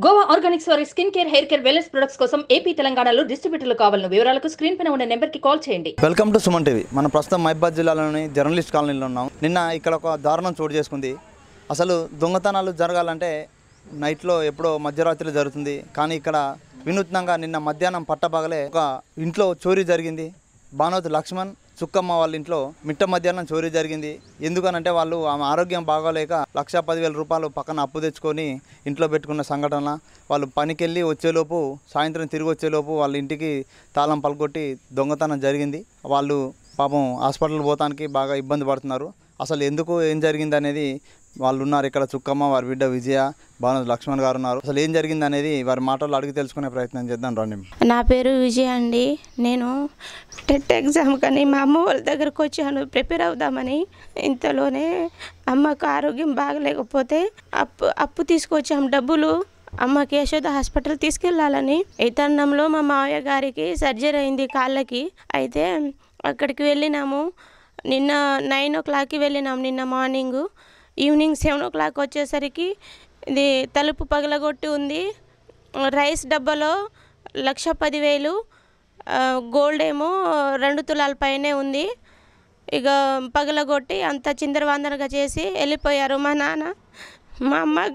Goa Organics వారి skin care, hair care, wellness products కోసం AP, తెలంగాణలో డిస్ట్రిబ్యూటర్లు కావాలను వివరాలకు స్క్రీన్ పైన ఉన్న నెంబర్కి కాల్ చేయండి. Welcome to Suman TV. మన ప్రస్తుతం మహబాద్ జిల్లాలోని జర్నలిస్ట్ కాలనీలో ఉన్నాం. నిన్న ఇక్కడ ఒక దారుణం చోటు చేసుకుంది. అసలు దొంగతనాలు జరగాలంటే నైట్లో ఎప్పుడో మధ్యరాత్రి జరుగుతుంది. కానీ ఇక్కడ వినూత్నంగా నిన్న మధ్యాహ్నం పట్టపగలే ఒక ఇంట్లో చోరీ జరిగింది. బానోత్ లక్ష్మణ్ చుక్కమ్మ వాళ్ళ ఇంట్లో మిట్ట మధ్యాహ్నం చోరీ జరిగింది. ఎందుకనంటే వాళ్ళు ఆమె ఆరోగ్యం బాగోలేక 1,10,000 రూపాయలు పక్కన అప్పు తెచ్చుకొని ఇంట్లో పెట్టుకున్న సంఘటన. వాళ్ళు పనికెళ్ళి వచ్చేలోపు, సాయంత్రం తిరిగి వచ్చేలోపు వాళ్ళ ఇంటికి తాళం పలకొట్టి దొంగతనం జరిగింది. వాళ్ళు పాపం హాస్పిటల్ పోతానికి బాగా ఇబ్బంది పడుతున్నారు. అసలు ఎందుకు ఏం జరిగింది అనేది వాళ్ళు ఉన్నారు ఇక్కడ. చుక్కమ్మ, వారి బిడ్డ విజయ, బానోత్ లక్ష్మణ్ గారు ఉన్నారు. అసలు ఏం జరిగింది అనేది వారి మాటల్లో అడిగి తెలుసుకునే ప్రయత్నం చేద్దాం రండి. నా పేరు విజయ అండి. నేను టెట్ ఎగ్జామ్ కానీ మా అమ్మ వాళ్ళ దగ్గరకు వచ్చాను ప్రిపేర్ అవుదామని. ఇంతలోనే అమ్మకు ఆరోగ్యం బాగలేకపోతే అప్పు తీసుకొచ్చాము డబ్బులు. అమ్మకి యశోద హాస్పిటల్ తీసుకెళ్ళాలని. ఈ తరుణంలో మా మావయ్య గారికి సర్జరీ అయింది కాళ్ళకి. అయితే అక్కడికి వెళ్ళినాము. నిన్న 9 o'clockకి వెళ్ళినాము. నిన్న మార్నింగ్. ఈవినింగ్ 7 o'clock వచ్చేసరికి ఇది తలుపు పగలగొట్టి ఉంది. రైస్ డబ్బాలో 1,10,000, గోల్డ్ ఏమో 2 తులాల పైనే ఉంది. ఇక పగలగొట్టి అంత చిందరవందరగా చేసి వెళ్ళిపోయారు మా నాన్న. మా అమ్మ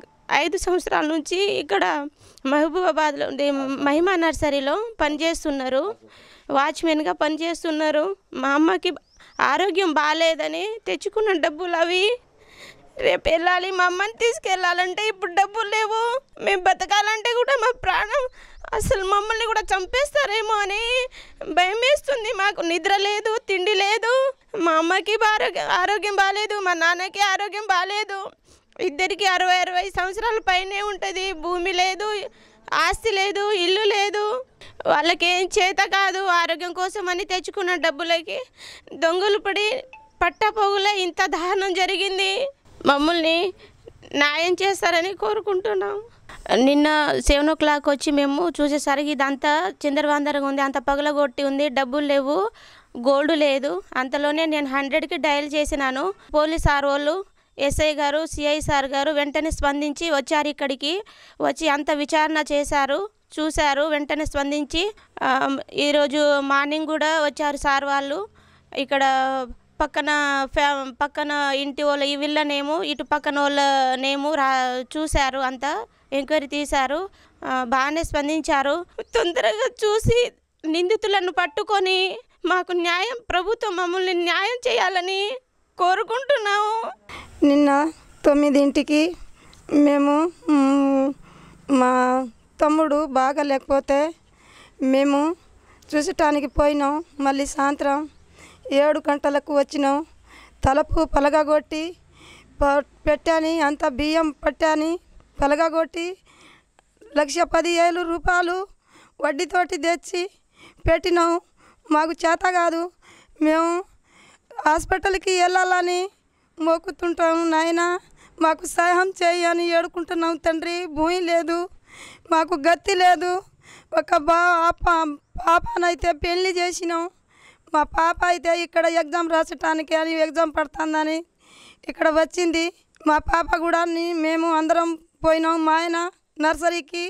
5 సంవత్సరాల నుంచి ఇక్కడ మహబూబాబాద్లో మహిమా నర్సరీలో పనిచేస్తున్నారు. వాచ్మెన్గా పనిచేస్తున్నారు. మా అమ్మకి ఆరోగ్యం బాగాలేదని తెచ్చుకున్న డబ్బులు అవి. రేపు వెళ్ళాలి, మా అమ్మని తీసుకెళ్ళాలంటే ఇప్పుడు డబ్బులు లేవు. మేము బతకాలంటే కూడా మా ప్రాణం, అసలు మమ్మల్ని కూడా చంపేస్తారేమో అని భయం వేస్తుంది. మాకు నిద్ర లేదు, తిండి లేదు. మా అమ్మకి ఆరోగ్యం బాగాలేదు, మా నాన్నకి ఆరోగ్యం బాగాలేదు. ఇద్దరికి 60 సంవత్సరాల పైనే ఉంటుంది. భూమి లేదు, ఆస్తి లేదు, ఇల్లు లేదు. వాళ్ళకేం చేత కాదు. ఆరోగ్యం కోసం అని తెచ్చుకున్న డబ్బులకి దొంగలు పడి పట్టపోగులే ఇంత దారుణం జరిగింది. మమ్మల్ని న్యాయం చేస్తారని కోరుకుంటున్నాం. నిన్న 7 o'clock వచ్చి మేము చూసేసరికి ఇదంతా చిందరవందరగా ఉంది. అంత పగలగొట్టి ఉంది. డబ్బులు లేవు, గోల్డ్ లేదు. అంతలోనే నేను 100కి డయల్ చేసినాను. పోలీస్ సార్ వాళ్ళు, ఎస్ఐ గారు, సిఐ సార్ గారు వెంటనే స్పందించి వచ్చారు. ఇక్కడికి వచ్చి అంత విచారణ చేశారు, చూశారు. వెంటనే స్పందించి ఈరోజు మార్నింగ్ కూడా వచ్చారు సార్ వాళ్ళు. ఇక్కడ పక్కన ఇంటి వాళ్ళ ఈ వీళ్ళ నేము, ఇటు పక్కన వాళ్ళ నేము చూశారు. అంతా ఎంక్వైరీ తీశారు. బాగానే స్పందించారు. తొందరగా చూసి నిందితులను పట్టుకొని మాకు ప్రభుత్వం మమ్మల్ని న్యాయం చేయాలని కోరుకుంటున్నాము. నిన్న 9ంటికి మేము మా తమ్ముడు బాగా లేకపోతే మేము చూసటానికి పోయినాం. మళ్ళీ సాయంత్రం 7 గంటలకు వచ్చినాం. తలుపు పలగగొట్టి పెట్టాని, అంత బియ్యం పట్టాని పలగగొట్టి 1,10,000 రూపాయలు వడ్డీతోటి తెచ్చి పెట్టినాం. మాకు చేత కాదు. మేము హాస్పిటల్కి వెళ్ళాలని మొక్కుతుంటాము. నాయన మాకు సహాయం చేయని ఏడుకుంటున్నాం తండ్రి. భూమి లేదు, మాకు గతి లేదు. ఒక పాపనైతే పెళ్లి చేసినాం. మా పాప అయితే ఇక్కడ ఎగ్జామ్ రాసటానికి అని ఎగ్జామ్ పడుతుందని ఇక్కడ వచ్చింది. మా పాప కూడా మేము అందరం పోయినాం. మా ఆయన నర్సరీకి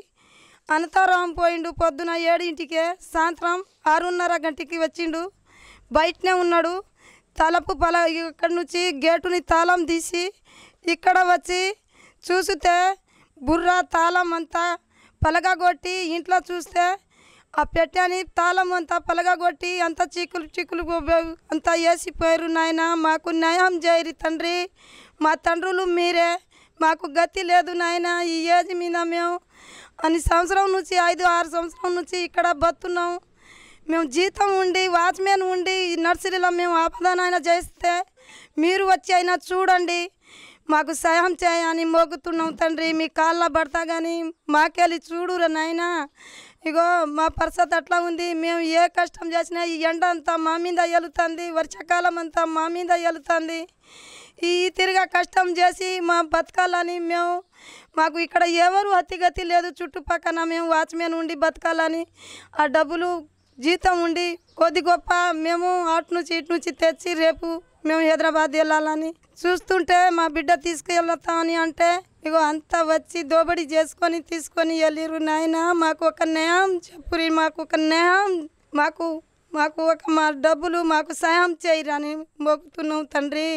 అనంతరం పోయిండు. పొద్దున 7ంటికే, సాయంత్రం 6:30 గంటకి వచ్చిండు. బయటనే ఉన్నాడు. తలుపు ఇక్కడ నుంచి గేటుని తాళం తీసి ఇక్కడ వచ్చి చూస్తే బుర్ర తాళం అంతా పలగగొట్టి, ఇంట్లో చూస్తే ఆ పెట్టని తాళం అంతా పలగగొట్టి అంత చీకులు అంతా వేసిపోయారు. నాయన మాకు న్యాయం చేయరు తండ్రి. మా తండ్రులు మీరే, మాకు గతి లేదు నాయన. ఈ ఏజ్ మీద మేము అన్ని సంవత్సరం నుంచి 5-6 సంవత్సరం నుంచి ఇక్కడ బతున్నాం. మేము జీతం ఉండి, వాచ్మెన్ ఉండి, నర్సరీలో మేము ఆపదానైనా చేస్తే మీరు వచ్చి అయినా చూడండి, మాకు సహాయం చేయని మోగుతున్నాం తండ్రి. మీ కాళ్ళ పడతా కానీ మాకెళ్ళి చూడురా నాయన. ఇగో మా పరిస్థితి అట్లా ఉంది. మేము ఏ కష్టం చేసినా ఈ ఎండ అంతా మా మీద వెళుతుంది, వర్షాకాలం అంతా మా మీద వెళుతుంది. ఈ తిరిగా కష్టం చేసి మా బతకాలని మాకు ఇక్కడ ఎవరు అతిగతి లేదు. చుట్టుపక్కల మేము వాచ్మెన్ ఉండి బతకాలని ఆ డబ్బులు జీతం ఉండి కొద్ది గొప్ప మేము అటు నుంచి ఇటు నుంచి తెచ్చి రేపు మేము హైదరాబాద్ వెళ్ళాలని చూస్తుంటే మా బిడ్డ తీసుకెళ్తామని అంటే ఇగో అంతా వచ్చి దోబడి చేసుకొని తీసుకొని వెళ్ళిరు. నాయన మాకు ఒక న్యాయం చెప్పురి, మాకు ఒక న్యాయం, మాకు ఒక మా డబ్బులు మాకు సాయం చేయరని మొక్కుతున్నాం తండ్రి.